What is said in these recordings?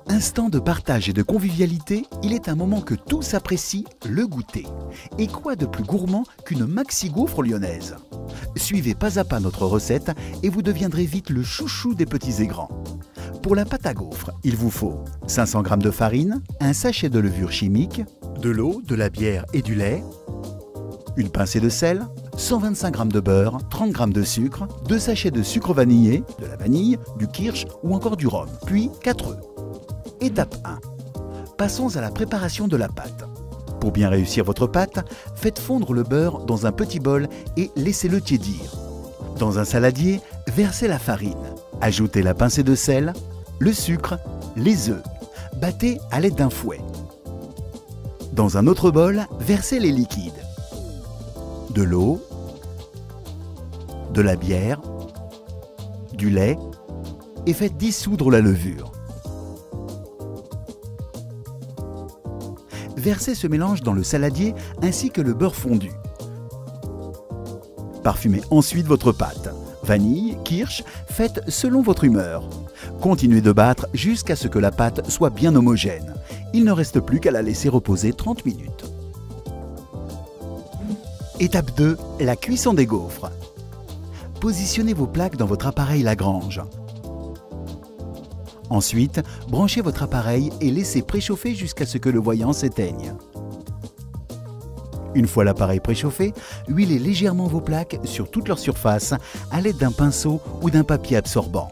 Instant de partage et de convivialité, il est un moment que tous apprécient, le goûter. Et quoi de plus gourmand qu'une maxi gaufre lyonnaise? Suivez pas à pas notre recette et vous deviendrez vite le chouchou des petits et grands. Pour la pâte à gaufres, il vous faut 500 g de farine, un sachet de levure chimique, de l'eau, de la bière et du lait, une pincée de sel, 125 g de beurre, 30 g de sucre, 2 sachets de sucre vanillé, de la vanille, du kirsch ou encore du rhum, puis 4 œufs. Étape 1. Passons à la préparation de la pâte. Pour bien réussir votre pâte, faites fondre le beurre dans un petit bol et laissez-le tiédir. Dans un saladier, versez la farine. Ajoutez la pincée de sel, le sucre, les œufs. Battez à l'aide d'un fouet. Dans un autre bol, versez les liquides. De l'eau, de la bière, du lait et faites dissoudre la levure. Versez ce mélange dans le saladier ainsi que le beurre fondu. Parfumez ensuite votre pâte. Vanille, kirsch, faites selon votre humeur. Continuez de battre jusqu'à ce que la pâte soit bien homogène. Il ne reste plus qu'à la laisser reposer 30 minutes. Étape 2. La cuisson des gaufres. Positionnez vos plaques dans votre appareil Lagrange. Ensuite, branchez votre appareil et laissez préchauffer jusqu'à ce que le voyant s'éteigne. Une fois l'appareil préchauffé, huilez légèrement vos plaques sur toute leur surface à l'aide d'un pinceau ou d'un papier absorbant.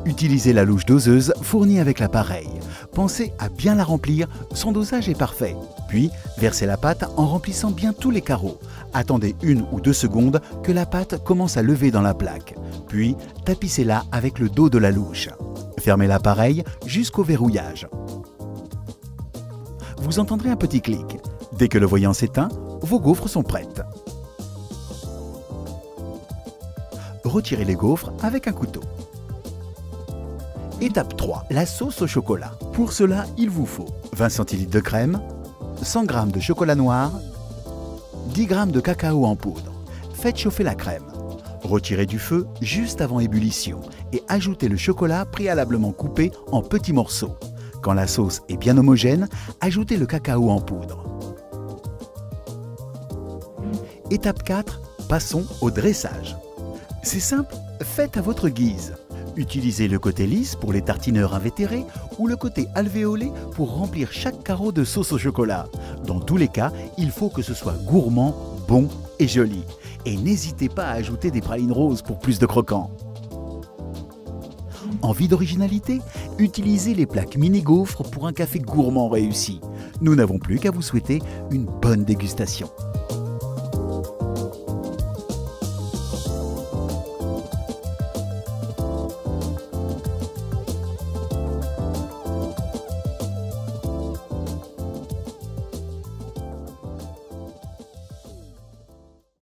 Utilisez la louche doseuse fournie avec l'appareil. Pensez à bien la remplir, son dosage est parfait. Puis, versez la pâte en remplissant bien tous les carreaux. Attendez 1 ou 2 secondes que la pâte commence à lever dans la plaque. Puis, tapissez-la avec le dos de la louche. Fermez l'appareil jusqu'au verrouillage. Vous entendrez un petit clic. Dès que le voyant s'éteint, vos gaufres sont prêtes. Retirez les gaufres avec un couteau. Étape 3. La sauce au chocolat. Pour cela, il vous faut 20 cl de crème, 100 g de chocolat noir, 10 g de cacao en poudre. Faites chauffer la crème. Retirez du feu juste avant ébullition et ajoutez le chocolat préalablement coupé en petits morceaux. Quand la sauce est bien homogène, ajoutez le cacao en poudre. Étape 4. Passons au dressage. C'est simple, faites à votre guise. Utilisez le côté lisse pour les tartineurs invétérés ou le côté alvéolé pour remplir chaque carreau de sauce au chocolat. Dans tous les cas, il faut que ce soit gourmand, bon et joli. Et n'hésitez pas à ajouter des pralines roses pour plus de croquant. Envie d'originalité? Utilisez les plaques mini-gaufres pour un café gourmand réussi. Nous n'avons plus qu'à vous souhaiter une bonne dégustation.